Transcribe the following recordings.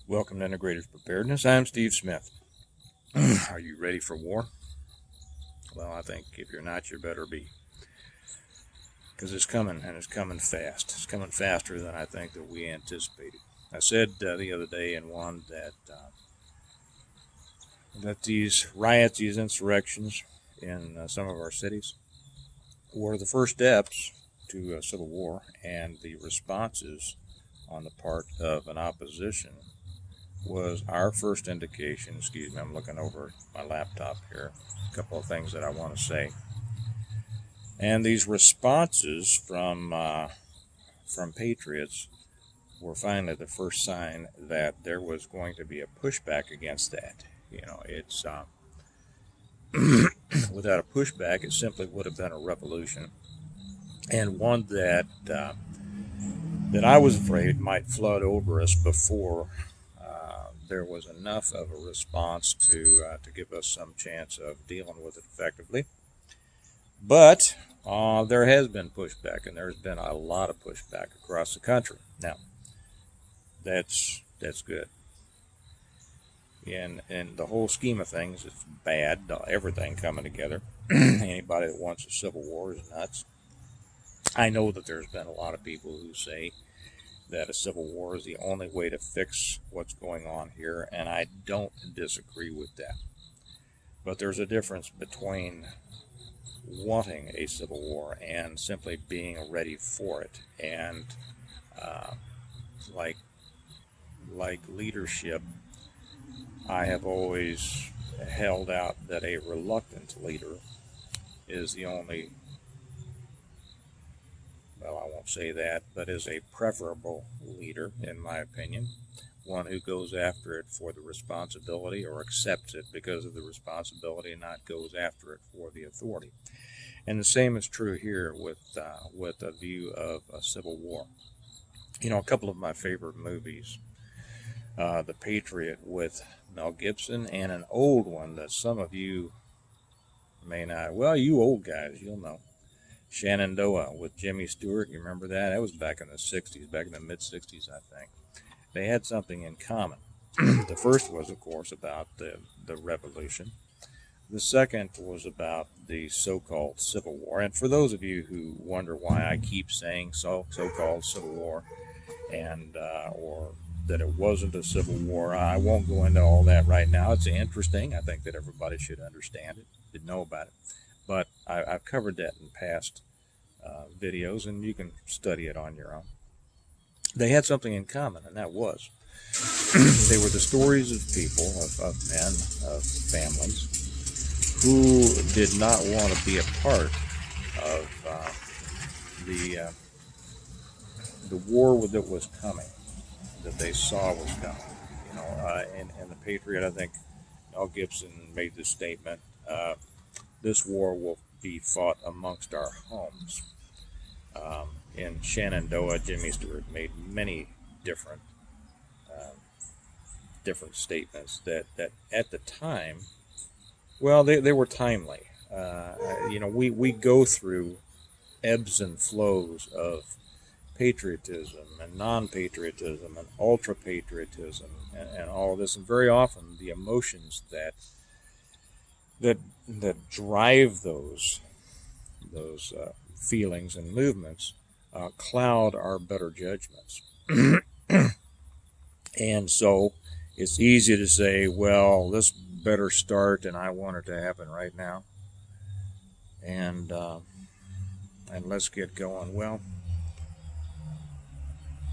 Welcome to Integrated Preparedness. I'm Steve Smith. Are you ready for war? Well, I think if you're not, you better be. Because it's coming, and it's coming fast. It's coming faster than I think that we anticipated. I said the other day in one that these riots, these insurrections in some of our cities were the first steps to a civil war, and the responses on the part of an opposition was our first indication. Excuse me, I'm looking over my laptop here. A couple of things that I want to say. And these responses from patriots were finally the first sign that there was going to be a pushback against that. You know, it's without a pushback, it simply would have been a revolution, and one that I was afraid might flood over us before there was enough of a response to give us some chance of dealing with it effectively. But there has been pushback, and there's been a lot of pushback across the country. Now, that's good. In the whole scheme of things, it's bad. Everything coming together. Anybody that wants a civil war is nuts. I know that there's been a lot of people who say that a civil war is the only way to fix what's going on here, and I don't disagree with that. But there's a difference between wanting a civil war and simply being ready for it. And like leadership, I have always held out that a reluctant leader is the only, well, I won't say that, but is a preferable leader, in my opinion. One who goes after it for the responsibility, or accepts it because of the responsibility, and not goes after it for the authority. And the same is true here with a view of a civil war. You know, a couple of my favorite movies, The Patriot with Mel Gibson, and an old one that some of you may not, well, you old guys, you'll know, Shenandoah with Jimmy Stewart. You remember that? That was back in the 60s, back in the mid-60s, I think. They had something in common. The first was, of course, about the revolution. The second was about the so-called Civil War. And for those of you who wonder why I keep saying so-called Civil War, and or that it wasn't a Civil War, I won't go into all that right now. It's interesting. I think that everybody should understand it, should know about it. But I've covered that in past videos, and you can study it on your own. They had something in common, and that was they were the stories of people, of men, of families, who did not want to be a part of the war that was coming, that they saw was coming. You know, and the Patriot, I think Mel Gibson made this statement: "This war will be fought amongst our homes." In Shenandoah, Jimmy Stewart made many different statements that at the time, well, they were timely. You know, we go through ebbs and flows of patriotism and non-patriotism and ultra-patriotism and all of this, and very often the emotions that drive those feelings and movements cloud our better judgments. And so it's easy to say, well, this better start, and I want it to happen right now, and let's get going. Well,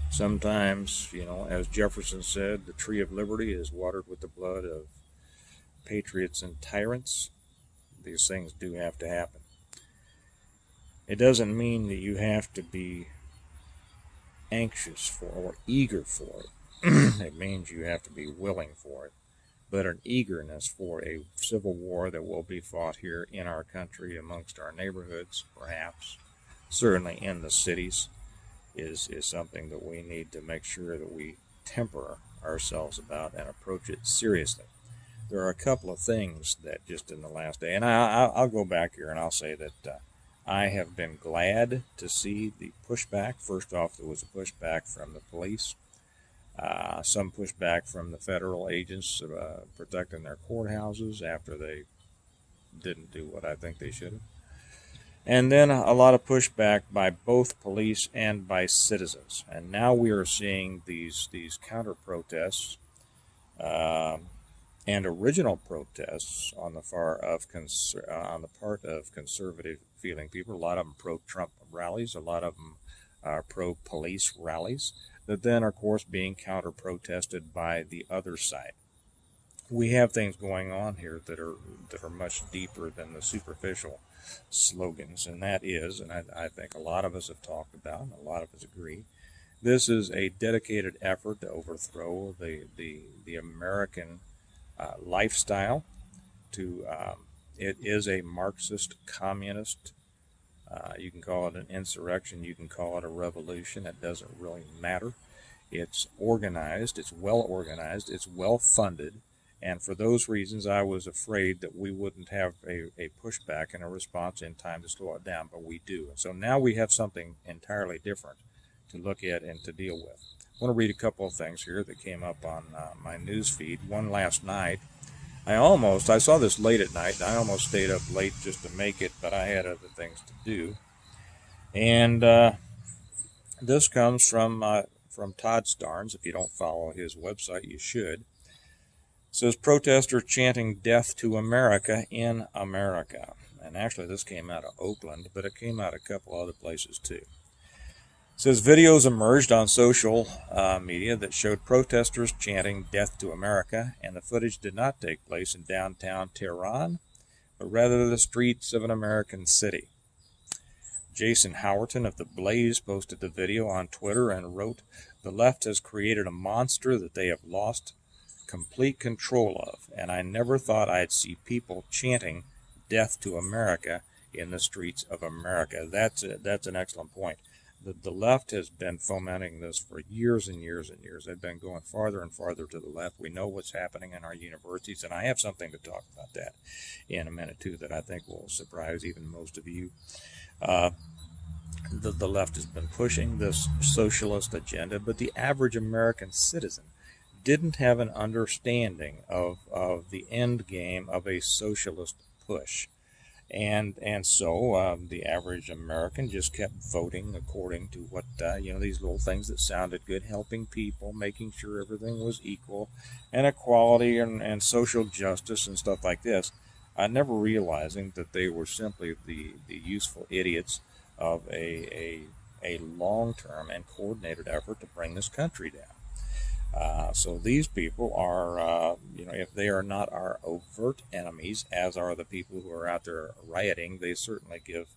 sometimes, you know, as Jefferson said, the tree of liberty is watered with the blood of patriots and tyrants. These things do have to happen. It doesn't mean that you have to be anxious for or eager for it. It means you have to be willing for it. But an eagerness for a civil war that will be fought here in our country, amongst our neighborhoods, perhaps, certainly in the cities, is something that we need to make sure that we temper ourselves about and approach it seriously. There are a couple of things that just in the last day, and I'll go back here and I'll say that I have been glad to see the pushback. First off, there was a pushback from the police. Some pushback from the federal agents protecting their courthouses after they didn't do what I think they should have. And then a lot of pushback by both police and by citizens. And now we are seeing these counter protests and original protests on the on the part of conservative feeling people. A lot of them pro-Trump rallies, a lot of them are pro-police rallies, that then are, of course, being counter protested by the other side. We have things going on here that are much deeper than the superficial slogans, and that is, and I think a lot of us have talked about, and a lot of us agree, this is a dedicated effort to overthrow the American lifestyle. It is a Marxist communist. You can call it an insurrection. You can call it a revolution. It doesn't really matter. It's organized. It's well organized. It's well funded. And for those reasons, I was afraid that we wouldn't have a pushback and a response in time to slow it down, but we do. So now we have something entirely different to look at and to deal with. I want to read a couple of things here that came up on my news feed. One last night. I saw this late at night. I almost stayed up late just to make it, but I had other things to do. And this comes from Todd Starnes. If you don't follow his website, you should. It says, protesters chanting death to America in America. And actually, this came out of Oakland, but it came out a couple other places too. It says, videos emerged on social media that showed protesters chanting death to America, and the footage did not take place in downtown Tehran, but rather the streets of an American city. Jason Howerton of The Blaze posted the video on Twitter and wrote, "The left has created a monster that they have lost complete control of, and I never thought I'd see people chanting death to America in the streets of America." That's an excellent point. The left has been fomenting this for years and years and years. They've been going farther and farther to the left. We know what's happening in our universities, and I have something to talk about that in a minute, too, that I think will surprise even most of you. The left has been pushing this socialist agenda, but the average American citizen didn't have an understanding of the end game of a socialist push. And so the average American just kept voting according to what, these little things that sounded good, helping people, making sure everything was equal, and equality and social justice and stuff like this, never realizing that they were simply the useful idiots of a long-term and coordinated effort to bring this country down. So these people are, if they are not our overt enemies, as are the people who are out there rioting, they certainly give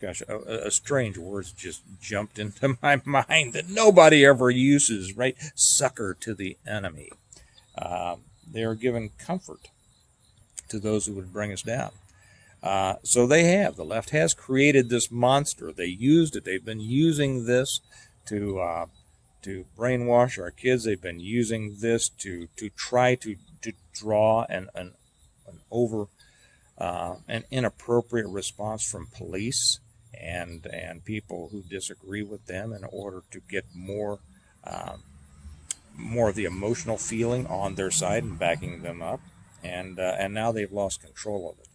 a strange word just jumped into my mind that nobody ever uses, right? Succor to the enemy. They are giving comfort to those who would bring us down. So the left has created this monster. They used it. They've been using this to brainwash our kids. They've been using this to try to draw an inappropriate response from police and people who disagree with them in order to get more of the emotional feeling on their side and backing them up. And now they've lost control of it.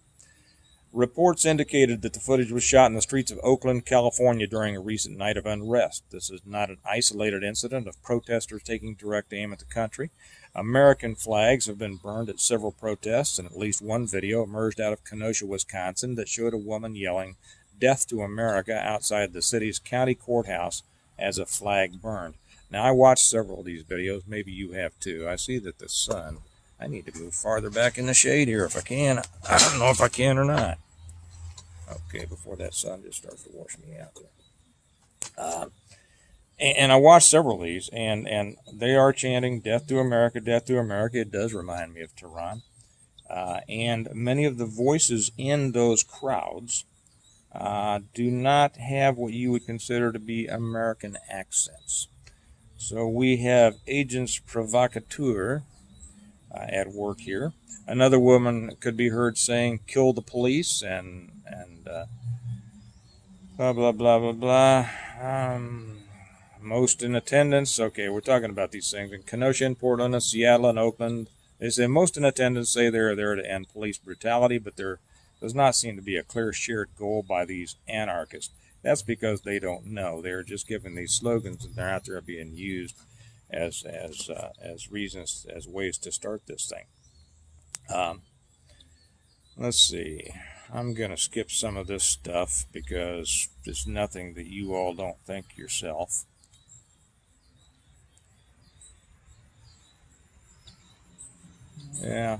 Reports indicated that the footage was shot in the streets of Oakland, California during a recent night of unrest. This is not an isolated incident of protesters taking direct aim at the country. American flags have been burned at several protests, and at least one video emerged out of Kenosha, Wisconsin, that showed a woman yelling "Death to America" outside the city's county courthouse as a flag burned. Now, I watched several of these videos. Maybe you have too. I see that the sun... I need to move farther back in the shade here if I can. I don't know if I can or not. Okay, before that sun just starts to wash me out there. And I watched several of these, and they are chanting "Death to America, Death to America." It does remind me of Tehran. And many of the voices in those crowds do not have what you would consider to be American accents. So we have agents provocateur at work here. Another woman could be heard saying "kill the police" and blah blah blah blah blah. most in attendance. Okay, we're talking about these things in Kenosha and Portland, Seattle and Oakland. They say most in attendance say they're there to end police brutality, but there does not seem to be a clear shared goal by these anarchists. That's because they don't know. They're just given these slogans, and they're out there being used as reasons, as ways to start this thing. Let's see. I'm going to skip some of this stuff because it's nothing that you all don't think yourself. Yeah.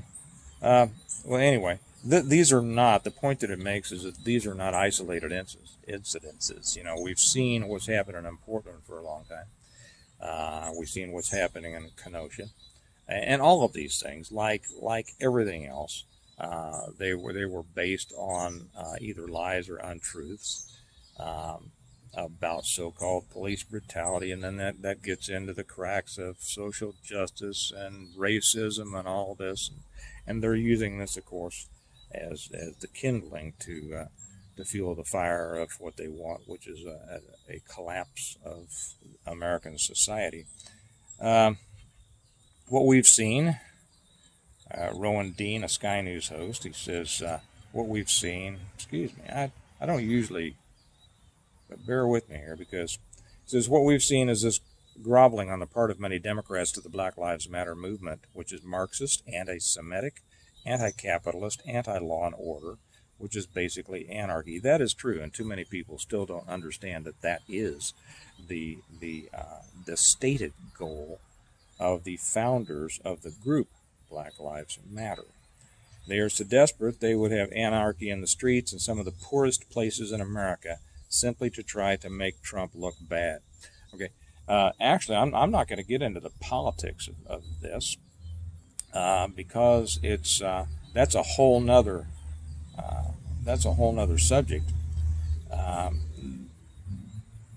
Well, anyway, these are not, the point that it makes is that these are not isolated incidences. You know, we've seen what's happening in Portland for a long time. We've seen what's happening in Kenosha. And all of these things, like everything else, they were based on either lies or untruths about so-called police brutality, and then that gets into the cracks of social justice and racism and all this, and they're using this, of course, as the kindling to fuel the fire of what they want, which is a collapse of American society. What we've seen, Rowan Dean, a Sky News host, he says, what we've seen, excuse me, I don't usually, but bear with me here, because he says, what we've seen is this groveling on the part of many Democrats to the Black Lives Matter movement, which is Marxist, anti-Semitic, anti-capitalist, anti-law and order, which is basically anarchy. That is true, and too many people still don't understand that that is the stated goal of the founders of the group Black Lives Matter. They are so desperate they would have anarchy in the streets in some of the poorest places in America simply to try to make Trump look bad. Okay, actually, I'm not going to get into the politics of this because it's that's a whole nother subject.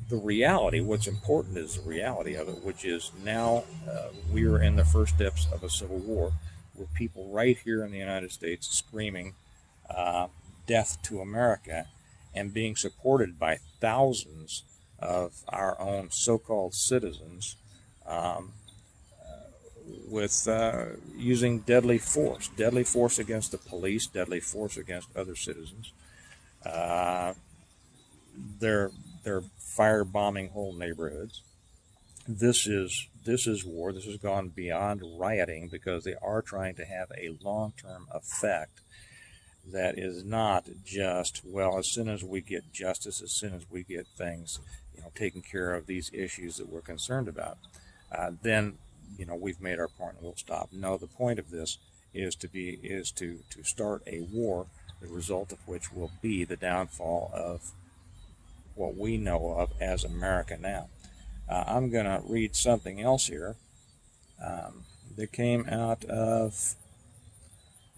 The reality, what's important is the reality of it, which is now we are in the first steps of a civil war where people right here in the United States are screaming death to America and being supported by thousands of our own so-called citizens with using deadly force against the police, deadly force against other citizens. They're firebombing whole neighborhoods. This is war. This has gone beyond rioting because they are trying to have a long-term effect that is not just, well, as soon as we get justice, as soon as we get things, taken care of, these issues that we're concerned about, then we've made our point and we'll stop. No, the point of this is to start a war, the result of which will be the downfall of what we know of as America now. I'm going to read something else here that came out of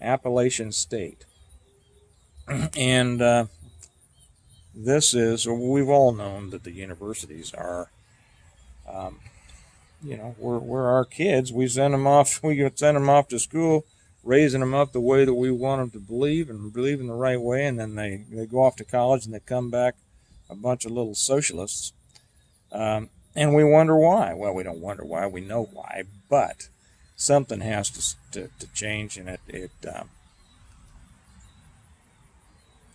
Appalachian State. And this is, we've all known that the universities are, we're our kids. We send them off to school, raising them up the way that we want them to believe and believe in the right way, and then they go off to college and they come back a bunch of little socialists. And we wonder why. Well, we don't wonder why. We know why. But something has to change, and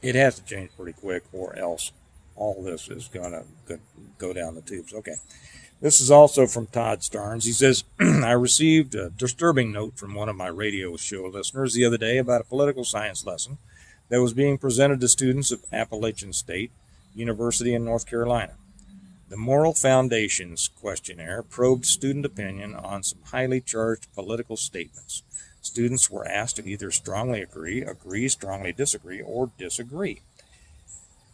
it has to change pretty quick, or else all this is going to go down the tubes. Okay. This is also from Todd Starnes. He says, I received a disturbing note from one of my radio show listeners the other day about a political science lesson that was being presented to students of Appalachian State University in North Carolina. The Moral Foundations questionnaire probed student opinion on some highly charged political statements. Students were asked to either strongly agree, strongly disagree, or disagree.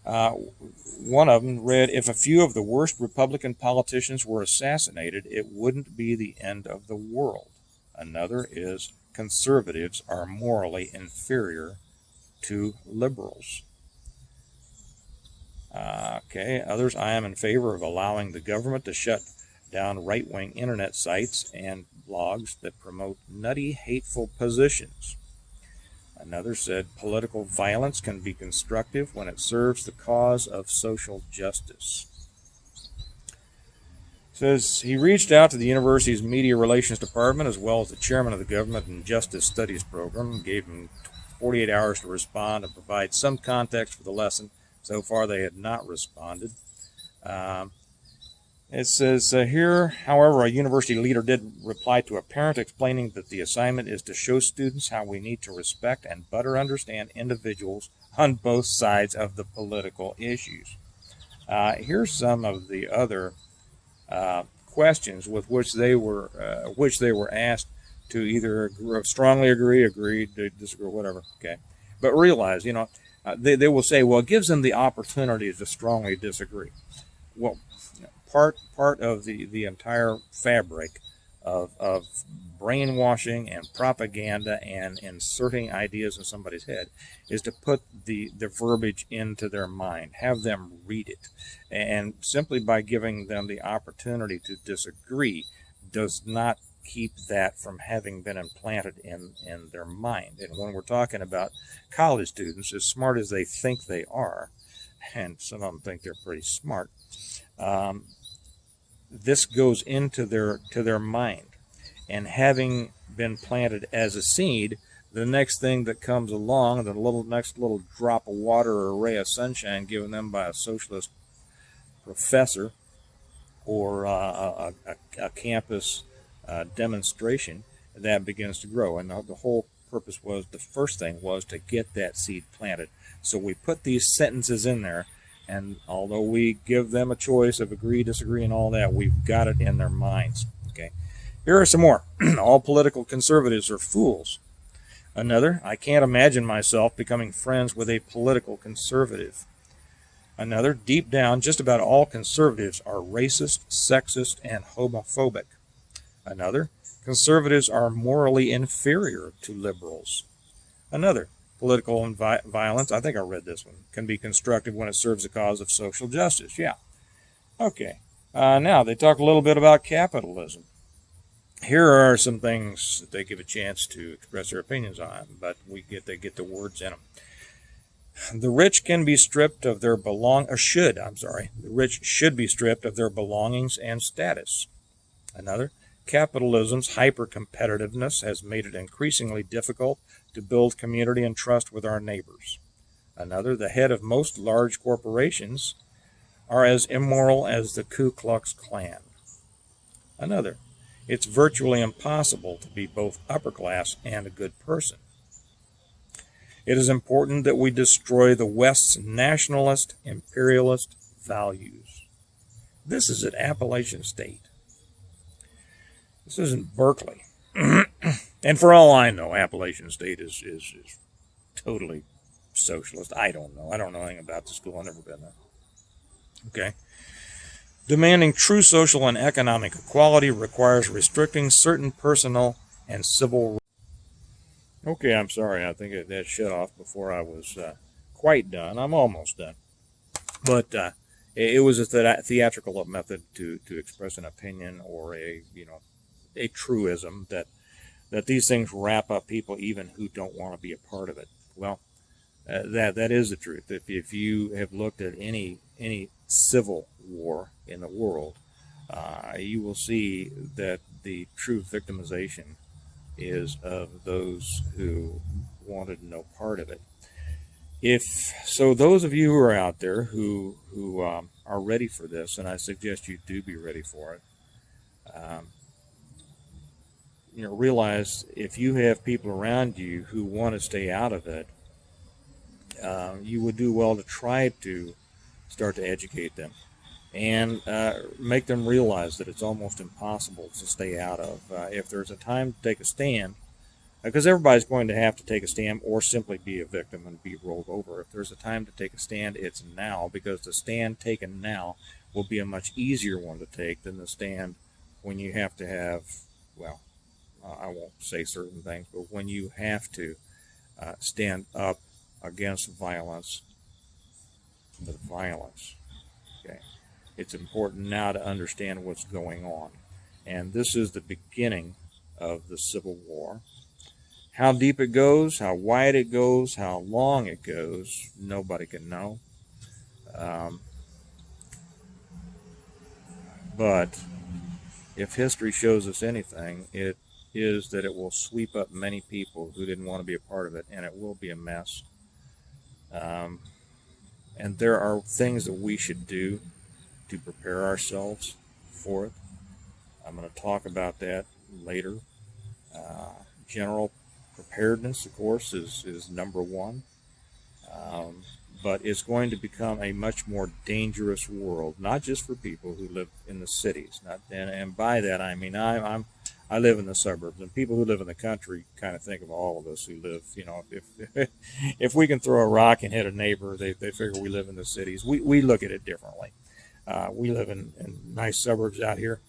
One of them read, if a few of the worst Republican politicians were assassinated, it wouldn't be the end of the world. Another is, conservatives are morally inferior to liberals. Okay, others, I am in favor of allowing the government to shut down right-wing internet sites and blogs that promote nutty, hateful positions. Another said, political violence can be constructive when it serves the cause of social justice. Says he reached out to the university's media relations department as well as the chairman of the government and justice studies program, gave him 48 hours to respond and provide some context for the lesson. So far, they had not responded. It says here, however, a university leader did reply to a parent explaining that the assignment is to show students how we need to respect and better understand individuals on both sides of the political issues. Here's some of the other questions with which they were asked to either strongly agree, disagree, whatever. Okay, but realize, they will say, well, it gives them the opportunity to strongly disagree. Well, part of the entire fabric of brainwashing and propaganda and inserting ideas in somebody's head is to put the verbiage into their mind, have them read it. And simply by giving them the opportunity to disagree does not keep that from having been implanted in their mind. And when we're talking about college students, as smart as they think they are, and some of them think they're pretty smart, this goes into their mind. And having been planted as a seed, the next thing that comes along, the next little drop of water or a ray of sunshine given them by a socialist professor or a campus demonstration, that begins to grow. And the whole purpose was, the first thing was to get that seed planted. So we put these sentences in there, and although we give them a choice of agree, disagree, and all that, we've got it in their minds. Okay. Here are some more. All political conservatives are fools. Another, I can't imagine myself becoming friends with a political conservative. Another, deep down, just about all conservatives are racist, sexist, and homophobic. Another, conservatives are morally inferior to liberals. Another, political violence, I think I read this one, can be constructive when it serves the cause of social justice. Yeah. Okay. Now, they talk a little bit about capitalism. Here are some things that they give a chance to express their opinions on, but they get the words in them. The rich can be stripped of their The rich should be stripped of their belongings and status. Another, capitalism's hyper-competitiveness has made it increasingly difficult to build community and trust with our neighbors. Another, the head of most large corporations are as immoral as the Ku Klux Klan. Another, it's virtually impossible to be both upper class and a good person. It is important that we destroy the West's nationalist, imperialist values. This is at Appalachian State. This isn't Berkeley. And for all I know, Appalachian State is totally socialist. I don't know. I don't know anything about the school. I've never been there. Okay. Demanding true social and economic equality requires restricting certain personal and civil rights. Okay, I'm sorry. I think that shut off before I was quite done. I'm almost done. But it was a theatrical method to express an opinion or a truism that these things wrap up people even who don't want to be a part of it. Well, that is the truth. If you have looked at any civil war in the world, you will see that the true victimization is of those who wanted no part of it. So those of you who are out there who are ready for this, and I suggest you do be ready for it, realize if you have people around you who want to stay out of it, you would do well to try to start to educate them and make them realize that it's almost impossible to stay out of. If there's a time to take a stand, because everybody's going to have to take a stand or simply be a victim and be rolled over. If there's a time to take a stand, it's now, because the stand taken now will be a much easier one to take than the stand when you have to have, I won't say certain things, but when you have to stand up against violence, with violence. Okay, it's important now to understand what's going on, and this is the beginning of the Civil War. How deep it goes, how wide it goes, how long it goes, nobody can know. But if history shows us anything, it is that it will sweep up many people who didn't want to be a part of it, and it will be a mess. Um, and there are things that we should do to prepare ourselves for it. I'm going to talk about that later. General preparedness, of course, is number one. Um, but it's going to become a much more dangerous world, not just for people who live in the cities. And by that I mean I live in the suburbs, and people who live in the country kind of think of all of us who live. If if we can throw a rock and hit a neighbor, they figure we live in the cities. We look at it differently. We live in nice suburbs out here.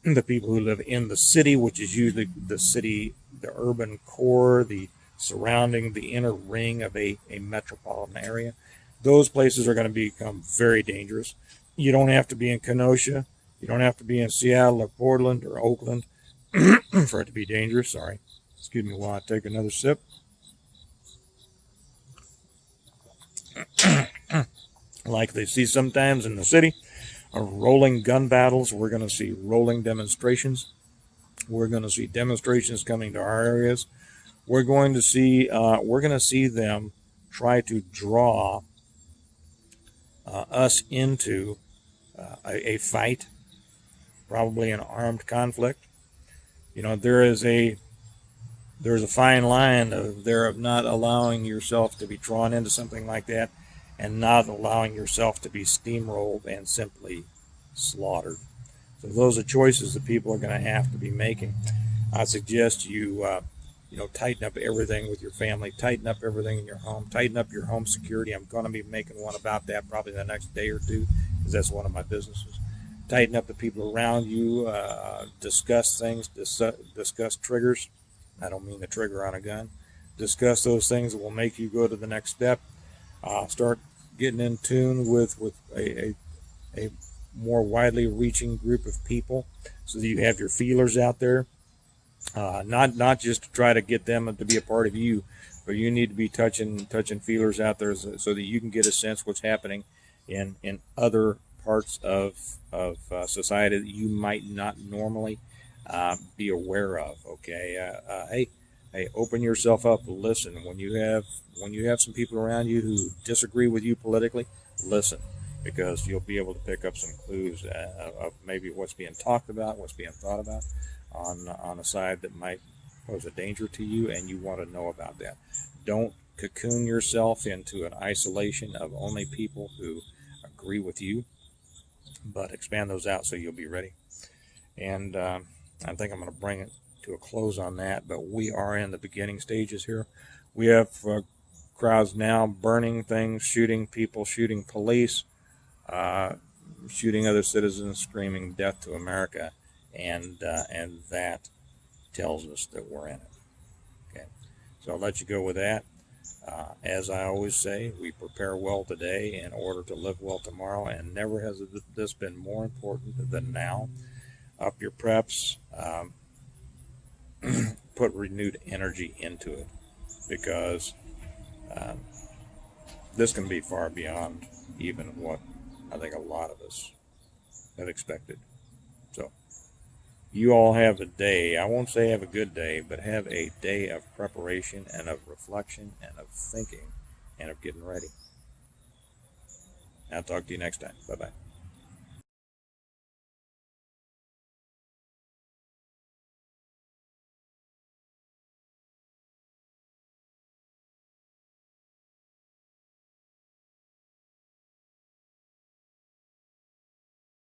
The people who live in the city, which is usually the city, the urban core, the surrounding, the inner ring of a metropolitan area, those places are going to become very dangerous. You don't have to be in Kenosha. You don't have to be in Seattle or Portland or Oakland for it to be dangerous. Sorry. Excuse me while I take another sip. Like they see sometimes in the city, rolling gun battles. We're going to see rolling demonstrations. We're going to see demonstrations coming to our areas. We're going to see them try to draw us into a fight, probably an armed conflict. There's a fine line of not allowing yourself to be drawn into something like that, and not allowing yourself to be steamrolled and simply slaughtered. So those are choices that people are going to have to be making. I suggest you tighten up everything with your family, tighten up everything in your home, tighten up your home security. I'm going to be making one about that probably the next day or two, because that's one of my businesses. Tighten up the people around you, discuss things, discuss triggers. I don't mean the trigger on a gun. Discuss those things that will make you go to the next step. Start getting in tune with a more widely reaching group of people, so that you have your feelers out there. Not just to try to get them to be a part of you, but you need to be touching feelers out there, so that you can get a sense what's happening in other parts of society that you might not normally be aware of. Okay, hey, open yourself up. Listen. When you have some people around you who disagree with you politically, listen, because you'll be able to pick up some clues of maybe what's being talked about, what's being thought about on a side that might pose a danger to you, and you want to know about that. Don't cocoon yourself into an isolation of only people who agree with you, but expand those out so you'll be ready. And I think I'm going to bring it to a close on that, but we are in the beginning stages here. We have crowds now burning things, shooting people, shooting police, shooting other citizens, screaming death to America, and that tells us that we're in it. Okay, so I'll let you go with that. As I always say, we prepare well today in order to live well tomorrow, and never has this been more important than now. Up your preps, put renewed energy into it, because this can be far beyond even what I think a lot of us have expected. So you all have a day, I won't say have a good day, but have a day of preparation and of reflection and of thinking and of getting ready. I'll talk to you next time. Bye-bye.